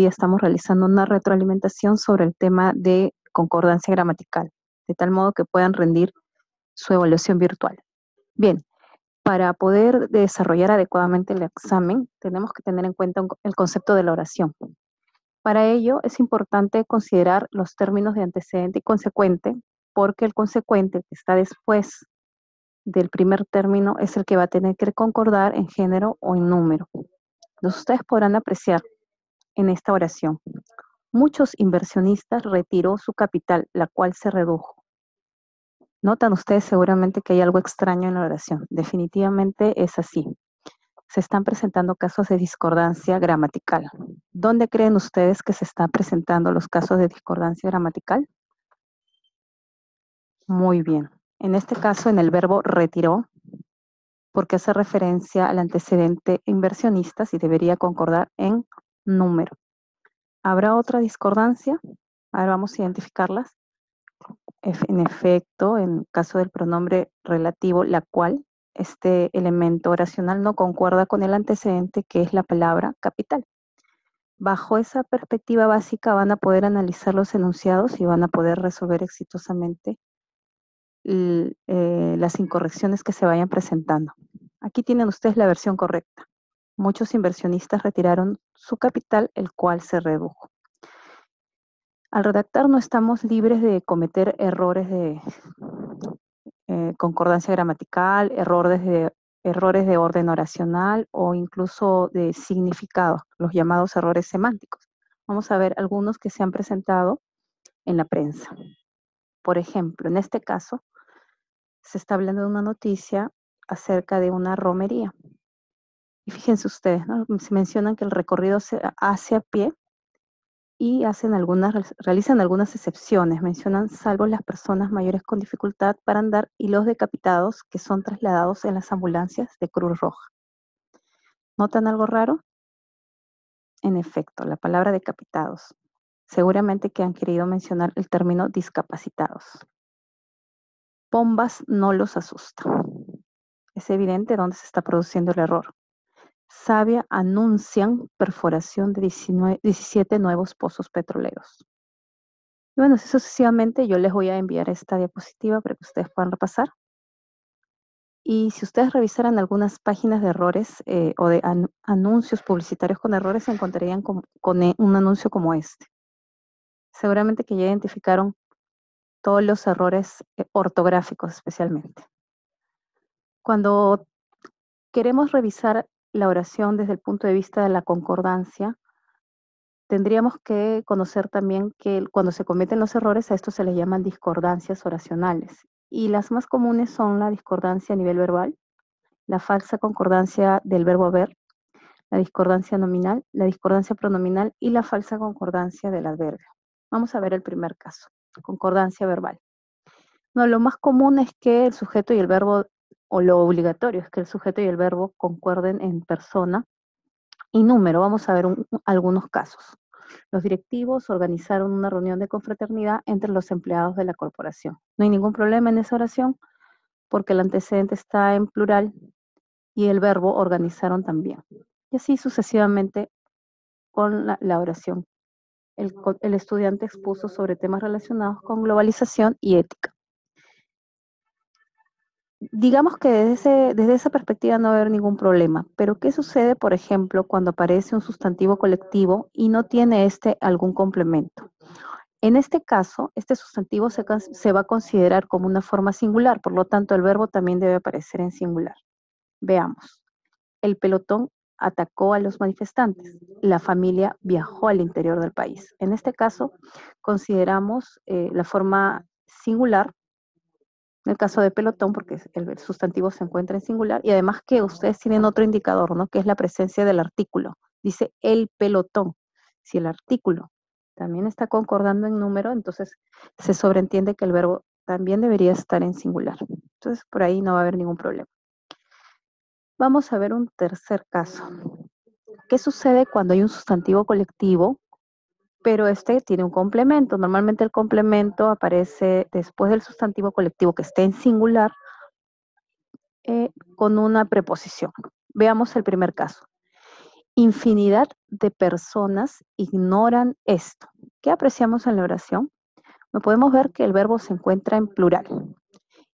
día estamos realizando una retroalimentación sobre el tema de concordancia gramatical, de tal modo que puedan rendir su evaluación virtual. Bien, para poder desarrollar adecuadamente el examen, tenemos que tener en cuenta el concepto de la oración. Para ello, es importante considerar los términos de antecedente y consecuente, porque el consecuente que está después del primer término es el que va a tener que concordar en género o en número. Entonces, ustedes podrán apreciar en esta oración: muchos inversionistas retiró su capital, la cual se redujo. Notan ustedes seguramente que hay algo extraño en la oración. Definitivamente es así. Se están presentando casos de discordancia gramatical. ¿Dónde creen ustedes que se están presentando los casos de discordancia gramatical? Muy bien. En este caso, en el verbo retiró, porque hace referencia al antecedente inversionistas y debería concordar en número. ¿Habrá otra discordancia? Ahora vamos a identificarlas. En efecto, en caso del pronombre relativo, la cual, este elemento oracional no concuerda con el antecedente, que es la palabra capital. Bajo esa perspectiva básica van a poder analizar los enunciados y van a poder resolver exitosamente las incorrecciones que se vayan presentando. Aquí tienen ustedes la versión correcta. Muchos inversionistas retiraron su capital, el cual se redujo. Al redactar no estamos libres de cometer errores de concordancia gramatical, errores de orden oracional o incluso de significado, los llamados errores semánticos. Vamos a ver algunos que se han presentado en la prensa. Por ejemplo, en este caso, se está hablando de una noticia acerca de una romería. Y fíjense ustedes, ¿no? Se mencionan que el recorrido se hace a pie y realizan algunas excepciones. Mencionan salvo las personas mayores con dificultad para andar y los decapitados que son trasladados en las ambulancias de Cruz Roja. ¿Notan algo raro? En efecto, la palabra decapitados. Seguramente que han querido mencionar el término discapacitados. Bombas no los asusta. Es evidente dónde se está produciendo el error. Savia anuncian perforación de 17 nuevos pozos petroleros. Y bueno, así sucesivamente yo les voy a enviar esta diapositiva para que ustedes puedan repasar. Y si ustedes revisaran algunas páginas de errores o de anuncios publicitarios con errores, se encontrarían con un anuncio como este. Seguramente que ya identificaron todos los errores ortográficos especialmente. Cuando queremos revisar la oración desde el punto de vista de la concordancia, tendríamos que conocer también que cuando se cometen los errores, a esto se le llaman discordancias oracionales. Y las más comunes son la discordancia a nivel verbal, la falsa concordancia del verbo haber, la discordancia nominal, la discordancia pronominal y la falsa concordancia del adverbio. Vamos a ver el primer caso, concordancia verbal. No, lo más común es que el sujeto y el verbo, o lo obligatorio es que el sujeto y el verbo concuerden en persona y número. Vamos a ver algunos casos. Los directivos organizaron una reunión de confraternidad entre los empleados de la corporación. No hay ningún problema en esa oración porque el antecedente está en plural y el verbo organizaron también. Y así sucesivamente con la oración. El estudiante expuso sobre temas relacionados con globalización y ética. Digamos que desde esa perspectiva no va a haber ningún problema, pero ¿qué sucede, por ejemplo, cuando aparece un sustantivo colectivo y no tiene algún complemento? En este caso, este sustantivo se va a considerar como una forma singular, por lo tanto, el verbo también debe aparecer en singular. Veamos. El pelotón atacó a los manifestantes. La familia viajó al interior del país. En este caso, consideramos la forma singular, en el caso de pelotón, porque el sustantivo se encuentra en singular, y además que ustedes tienen otro indicador, ¿no? Que es la presencia del artículo. Dice el pelotón. Si el artículo también está concordando en número, entonces se sobreentiende que el verbo también debería estar en singular. Entonces, por ahí no va a haber ningún problema. Vamos a ver un tercer caso. ¿Qué sucede cuando hay un sustantivo colectivo, pero este tiene un complemento? Normalmente el complemento aparece después del sustantivo colectivo que esté en singular con una preposición. Veamos el primer caso. Infinidad de personas ignoran esto. ¿Qué apreciamos en la oración? No podemos ver que el verbo se encuentra en plural.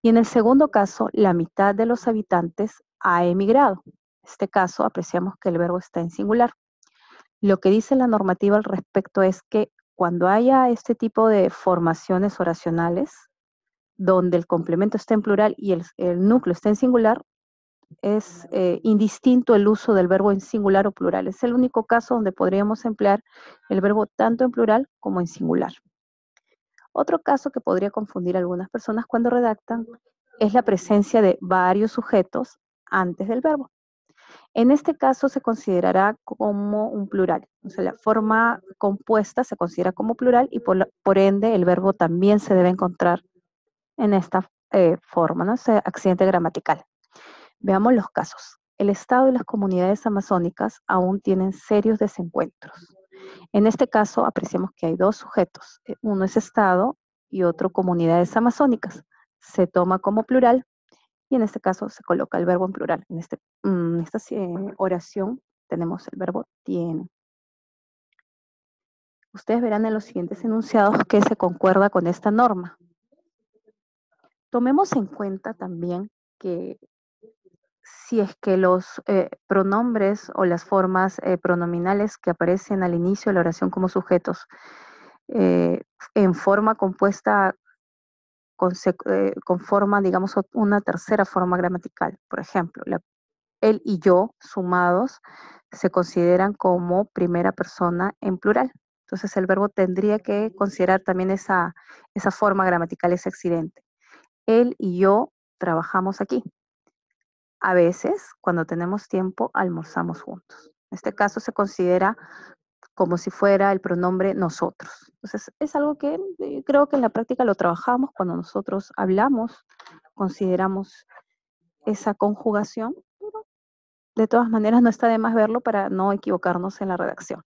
Y en el segundo caso, la mitad de los habitantes ha emigrado. En este caso, apreciamos que el verbo está en singular. Lo que dice la normativa al respecto es que cuando haya este tipo de formaciones oracionales, donde el complemento está en plural y el núcleo está en singular, es indistinto el uso del verbo en singular o plural. Es el único caso donde podríamos emplear el verbo tanto en plural como en singular. Otro caso que podría confundir a algunas personas cuando redactan es la presencia de varios sujetos antes del verbo. En este caso se considerará como un plural. O sea, la forma compuesta se considera como plural y por ende el verbo también se debe encontrar en esta forma, ¿no? Ese accidente gramatical. Veamos los casos. El Estado y las comunidades amazónicas aún tienen serios desencuentros. En este caso, apreciamos que hay dos sujetos. Uno es Estado y otro comunidades amazónicas. Se toma como plural y en este caso se coloca el verbo en plural. En esta oración tenemos el verbo tiene. Ustedes verán en los siguientes enunciados que se concuerda con esta norma. Tomemos en cuenta también que si es que los pronombres o las formas pronominales que aparecen al inicio de la oración como sujetos eh, en forma compuesta conforman, digamos, una tercera forma gramatical. Por ejemplo, él y yo sumados se consideran como primera persona en plural. Entonces el verbo tendría que considerar también esa forma gramatical, ese accidente. Él y yo trabajamos aquí. A veces, cuando tenemos tiempo, almorzamos juntos. En este caso se considera como si fuera el pronombre nosotros. Entonces, es algo que creo que en la práctica lo trabajamos cuando nosotros hablamos, consideramos esa conjugación, pero de todas maneras no está de más verlo para no equivocarnos en la redacción.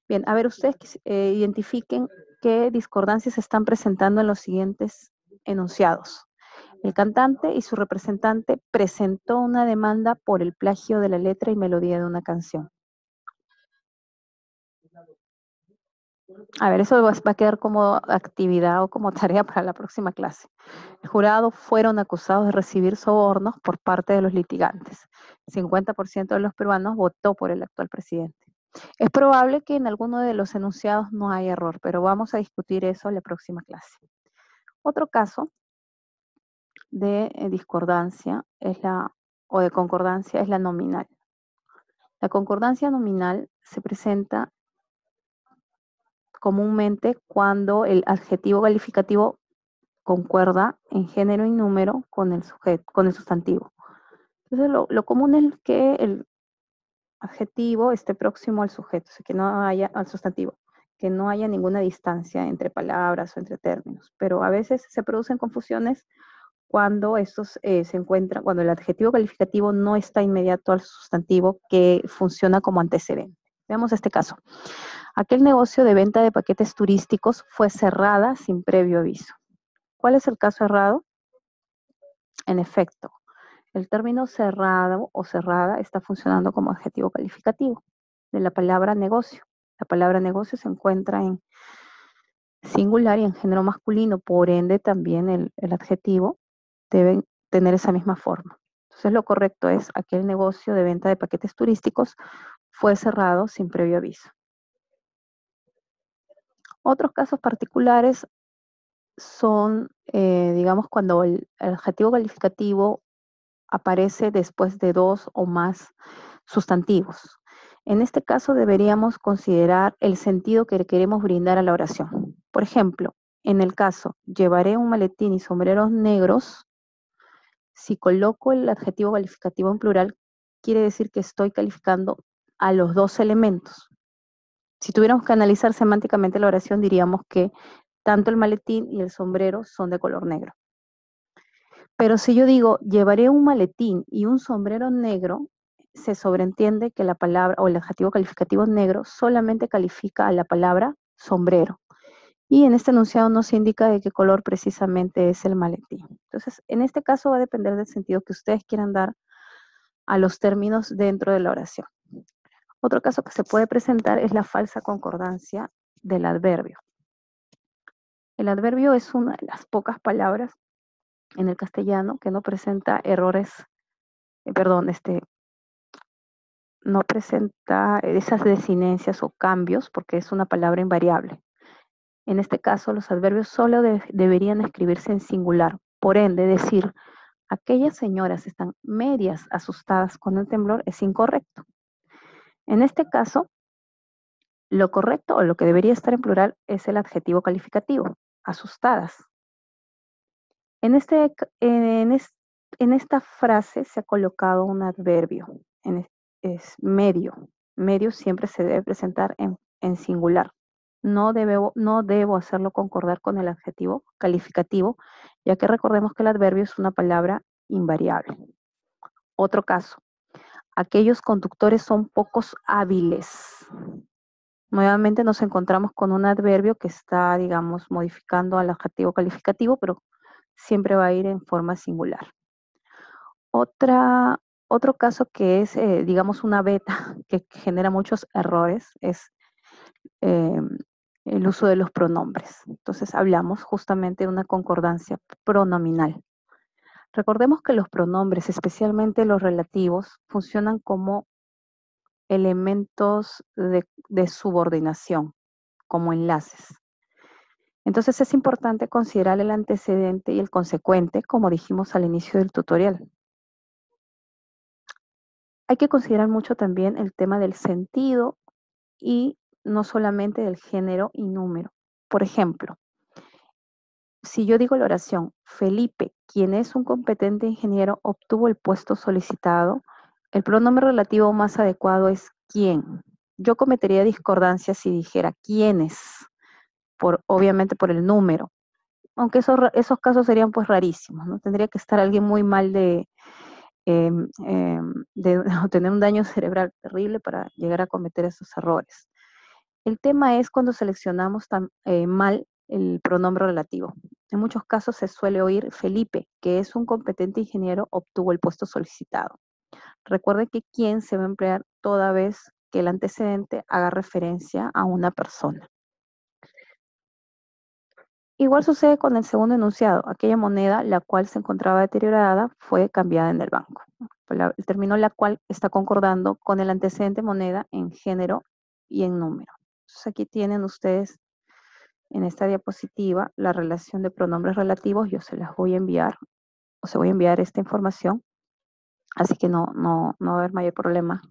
Bien, a ver, ustedes identifiquen qué discordancias se están presentando en los siguientes enunciados. El cantante y su representante presentó una demanda por el plagio de la letra y melodía de una canción. A ver, eso va a quedar como actividad o como tarea para la próxima clase. El jurado fueron acusados de recibir sobornos por parte de los litigantes. El 50% de los peruanos votó por el actual presidente. Es probable que en alguno de los enunciados no haya error, pero vamos a discutir eso en la próxima clase. Otro caso de discordancia o de concordancia es la nominal. La concordancia nominal se presenta comúnmente cuando el adjetivo calificativo concuerda en género y número con el sustantivo. Entonces, lo común es que el adjetivo esté próximo al sujeto, o sea, que no haya al sustantivo, que no haya ninguna distancia entre palabras o entre términos. Pero a veces se producen confusiones cuando estos se encuentran, cuando el adjetivo calificativo no está inmediato al sustantivo que funciona como antecedente. Veamos este caso. Aquel negocio de venta de paquetes turísticos fue cerrada sin previo aviso. ¿Cuál es el caso errado? En efecto, el término cerrado o cerrada está funcionando como adjetivo calificativo de la palabra negocio. La palabra negocio se encuentra en singular y en género masculino, por ende también el adjetivo debe tener esa misma forma. Entonces lo correcto es aquel negocio de venta de paquetes turísticos fue cerrado sin previo aviso. Otros casos particulares son, digamos, cuando el adjetivo calificativo aparece después de dos o más sustantivos. En este caso deberíamos considerar el sentido que queremos brindar a la oración. Por ejemplo, en el caso, llevaré un maletín y sombreros negros, si coloco el adjetivo calificativo en plural, quiere decir que estoy calificando a los dos elementos. Si tuviéramos que analizar semánticamente la oración, diríamos que tanto el maletín y el sombrero son de color negro. Pero si yo digo, llevaré un maletín y un sombrero negro, se sobreentiende que la palabra o el adjetivo calificativo negro solamente califica a la palabra sombrero. Y en este enunciado no se indica de qué color precisamente es el maletín. Entonces, en este caso va a depender del sentido que ustedes quieran dar a los términos dentro de la oración. Otro caso que se puede presentar es la falsa concordancia del adverbio. El adverbio es una de las pocas palabras en el castellano que no presenta errores, no presenta esas desinencias o cambios porque es una palabra invariable. En este caso, los adverbios solo deberían escribirse en singular. Por ende, decir aquellas señoras están medias asustadas con el temblor es incorrecto. En este caso, lo correcto o lo que debería estar en plural es el adjetivo calificativo, asustadas. En esta frase se ha colocado un adverbio, es medio. Medio siempre se debe presentar en singular. No debo hacerlo concordar con el adjetivo calificativo, ya que recordemos que el adverbio es una palabra invariable. Otro caso, aquellos conductores son pocos hábiles. Nuevamente nos encontramos con un adverbio que está, digamos, modificando al adjetivo calificativo, pero siempre va a ir en forma singular. Otro caso que es, digamos, una beta que genera muchos errores es el uso de los pronombres. Entonces hablamos justamente de una concordancia pronominal. Recordemos que los pronombres, especialmente los relativos, funcionan como elementos de subordinación, como enlaces. Entonces es importante considerar el antecedente y el consecuente, como dijimos al inicio del tutorial. Hay que considerar mucho también el tema del sentido y no solamente del género y número. Por ejemplo, si yo digo la oración, Felipe, quien es un competente ingeniero, obtuvo el puesto solicitado, el pronombre relativo más adecuado es quién. Yo cometería discordancia si dijera quiénes, obviamente por el número, aunque esos casos serían pues rarísimos, ¿no? Tendría que estar alguien muy mal de tener un daño cerebral terrible para llegar a cometer esos errores. El tema es cuando seleccionamos mal el pronombre relativo. En muchos casos se suele oír Felipe, que es un competente ingeniero, obtuvo el puesto solicitado. Recuerde que quién se va a emplear toda vez que el antecedente haga referencia a una persona. Igual sucede con el segundo enunciado. Aquella moneda, la cual se encontraba deteriorada, fue cambiada en el banco. El término la cual está concordando con el antecedente moneda en género y en número. Entonces aquí tienen ustedes en esta diapositiva la relación de pronombres relativos. Yo se las voy a enviar, o se voy a enviar esta información, así que no va a haber mayor problema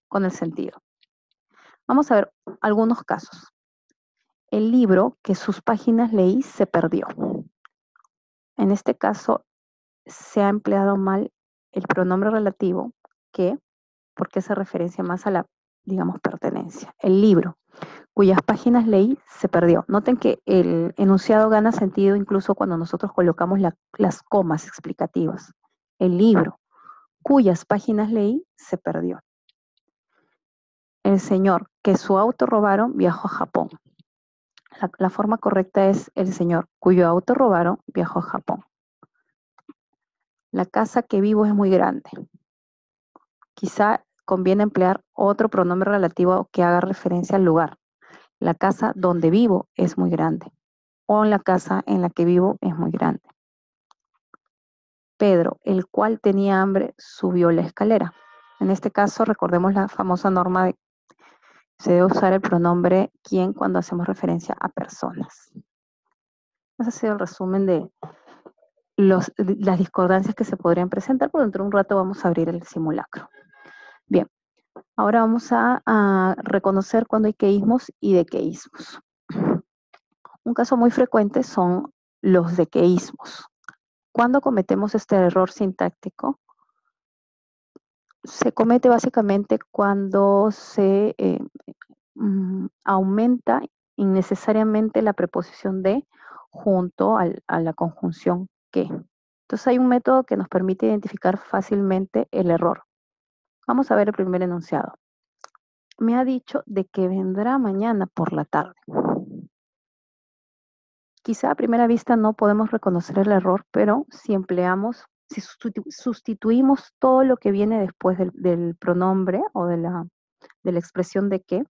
con el sentido. Vamos a ver algunos casos. El libro que sus páginas leí se perdió. En este caso se ha empleado mal el pronombre relativo que, porque hace referencia más a la, digamos, pertenencia. El libro cuyas páginas leí se perdió. Noten que el enunciado gana sentido incluso cuando nosotros colocamos las comas explicativas. El libro cuyas páginas leí se perdió. El señor que su auto robaron viajó a Japón. La forma correcta es el señor cuyo auto robaron viajó a Japón. La casa que vivo es muy grande. Quizá conviene emplear otro pronombre relativo que haga referencia al lugar. La casa donde vivo es muy grande. O la casa en la que vivo es muy grande. Pedro, el cual tenía hambre, subió la escalera. En este caso, recordemos la famosa norma de se debe usar el pronombre quién cuando hacemos referencia a personas. Ese ha sido el resumen de las discordancias que se podrían presentar. Por dentro de un rato vamos a abrir el simulacro. Bien, ahora vamos a reconocer cuando hay queísmos y dequeísmos. Un caso muy frecuente son los dequeísmos. Cuando cometemos este error sintáctico, se comete básicamente cuando se aumenta innecesariamente la preposición de junto a la conjunción que. Entonces hay un método que nos permite identificar fácilmente el error. Vamos a ver el primer enunciado. Me ha dicho de que vendrá mañana por la tarde. Quizá a primera vista no podemos reconocer el error, pero si sustituimos todo lo que viene después del pronombre o de de la expresión de que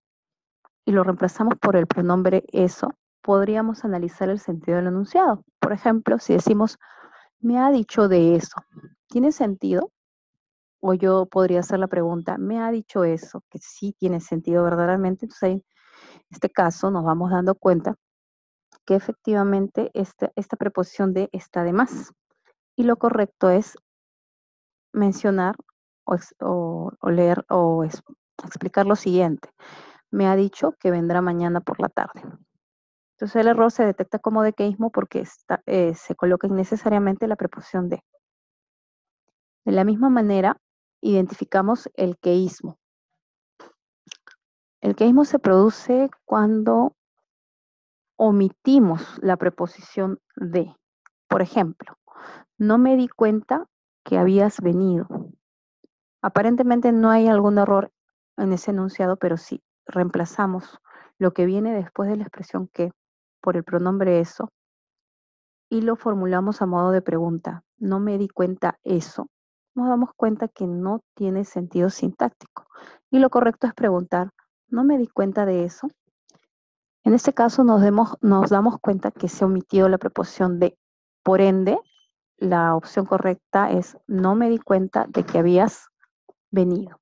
y lo reemplazamos por el pronombre eso, podríamos analizar el sentido del enunciado. Por ejemplo, si decimos, me ha dicho de eso, ¿tiene sentido? O yo podría hacer la pregunta, ¿me ha dicho eso? Que sí tiene sentido verdaderamente. Entonces, en este caso nos vamos dando cuenta que efectivamente esta preposición de está de más. Y lo correcto es mencionar o leer o explicar lo siguiente. Me ha dicho que vendrá mañana por la tarde. Entonces el error se detecta como dequeísmo porque se coloca innecesariamente la preposición de. De la misma manera, identificamos el queísmo. El queísmo se produce cuando omitimos la preposición de. Por ejemplo, no me di cuenta que habías venido. Aparentemente no hay algún error en ese enunciado, pero sí reemplazamos lo que viene después de la expresión que por el pronombre eso y lo formulamos a modo de pregunta. No me di cuenta eso. Nos damos cuenta que no tiene sentido sintáctico. Y lo correcto es preguntar, ¿no me di cuenta de eso? En este caso nos damos cuenta que se ha omitido la preposición de. Por ende, la opción correcta es no me di cuenta de que habías venido.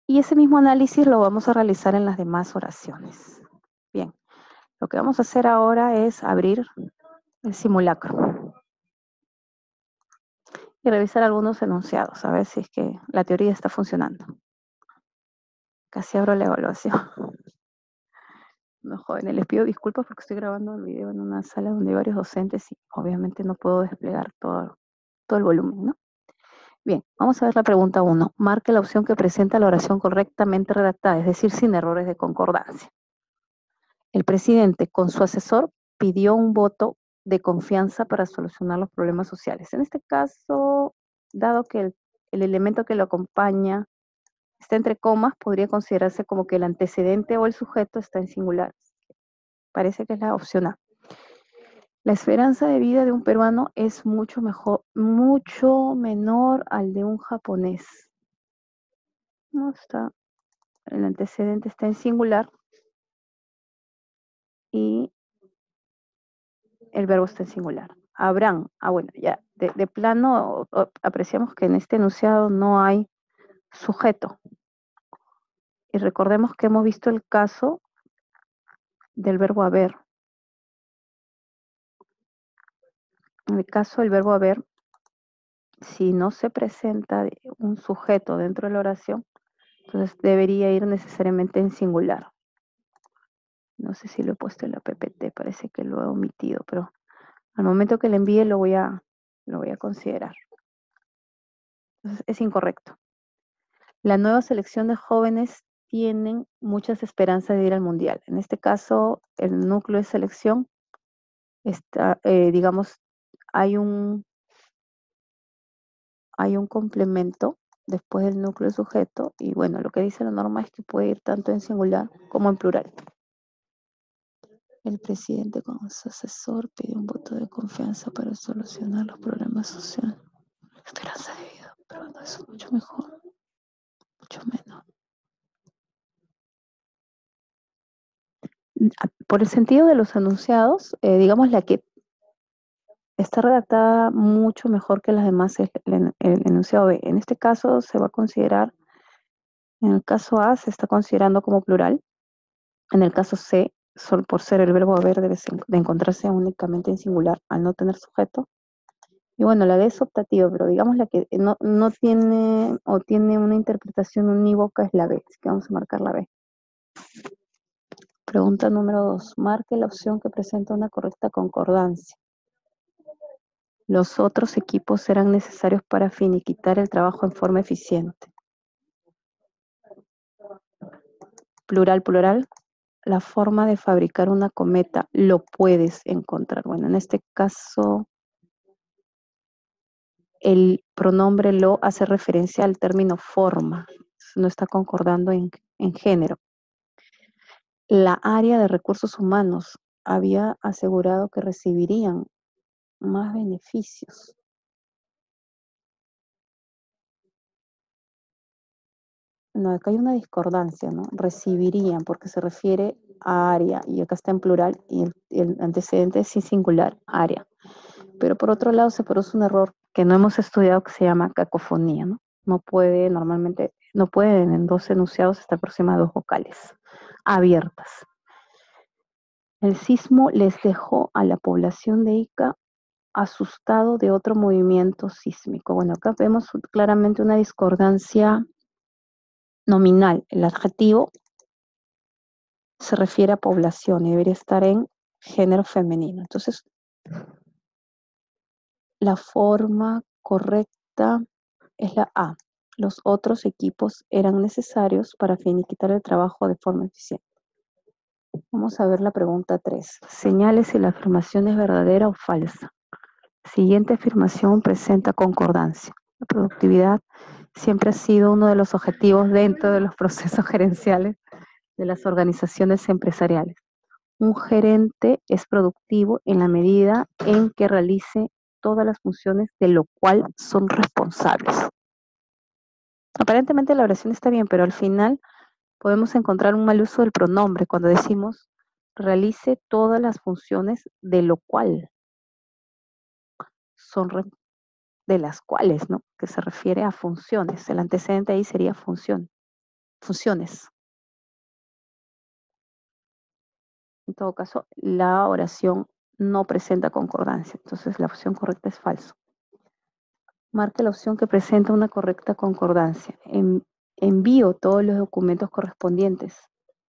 Y ese mismo análisis lo vamos a realizar en las demás oraciones. Bien, lo que vamos a hacer ahora es abrir el simulacro y revisar algunos enunciados, a ver si es que la teoría está funcionando. Casi abro la evaluación. No, jóvenes, les pido disculpas porque estoy grabando el video en una sala donde hay varios docentes y obviamente no puedo desplegar todo el volumen, ¿no? Bien, vamos a ver la pregunta 1. Marque la opción que presenta la oración correctamente redactada, es decir, sin errores de concordancia. El presidente, con su asesor, pidió un voto de confianza para solucionar los problemas sociales. En este caso, dado que el elemento que lo acompaña está entre comas, podría considerarse como que el antecedente o el sujeto está en singular. Parece que es la opción A. La esperanza de vida de un peruano es mucho menor al de un japonés. No está, el antecedente está en singular y el verbo está en singular. Habrán, bueno, ya, de plano apreciamos que en este enunciado no hay sujeto. Y recordemos que hemos visto el caso del verbo haber. En el caso del verbo haber, si no se presenta un sujeto dentro de la oración, entonces debería ir necesariamente en singular. No sé si lo he puesto en la PPT, parece que lo he omitido, pero al momento que le envíe lo voy a considerar. Entonces es incorrecto. La nueva selección de jóvenes tienen muchas esperanzas de ir al mundial. En este caso, el núcleo de selección está, digamos, hay un complemento después del núcleo de sujeto y bueno, lo que dice la norma es que puede ir tanto en singular como en plural. El presidente con su asesor pidió un voto de confianza para solucionar los problemas sociales. Esperanza de vida, pero no es mucho mejor, mucho menos. Por el sentido de los enunciados, digamos la que está redactada mucho mejor que las demás es el enunciado B. En este caso se va a considerar, en el caso A se está considerando como plural, en el caso C, solo por ser el verbo haber debe de encontrarse únicamente en singular al no tener sujeto. Y bueno, la D es optativa, pero digamos la que no tiene o tiene una interpretación unívoca es la B, así que vamos a marcar la B. Pregunta número 2. Marque la opción que presenta una correcta concordancia. Los otros equipos serán necesarios para finiquitar el trabajo en forma eficiente. Plural, plural. La forma de fabricar una cometa lo puedes encontrar. Bueno, en este caso, el pronombre lo hace referencia al término forma. No está concordando en género. La área de recursos humanos había asegurado que recibirían más beneficios. No, acá hay una discordancia, ¿no? Recibirían, porque se refiere a área, y acá está en plural, y el antecedente es sin singular, área. Pero por otro lado se produce un error que no hemos estudiado que se llama cacofonía, ¿no? No puede normalmente, no pueden en dos enunciados estar por encima de dos vocales abiertas. El sismo les dejó a la población de Ica asustado de otro movimiento sísmico. Bueno, acá vemos claramente una discordancia nominal. El adjetivo se refiere a población y debería estar en género femenino. Entonces, la forma correcta es la A. Los otros equipos eran necesarios para finiquitar el trabajo de forma eficiente. Vamos a ver la pregunta 3. Señale si la afirmación es verdadera o falsa. Siguiente afirmación presenta concordancia. La productividad siempre ha sido uno de los objetivos dentro de los procesos gerenciales de las organizaciones empresariales. Un gerente es productivo en la medida en que realice todas las funciones de lo cual son responsables. Aparentemente la oración está bien, pero al final podemos encontrar un mal uso del pronombre cuando decimos realice todas las funciones de lo cual son de las cuales, ¿no? Que se refiere a funciones. El antecedente ahí sería funciones. En todo caso, la oración no presenta concordancia, entonces la opción correcta es falso. Marque la opción que presenta una correcta concordancia. Envío todos los documentos correspondientes.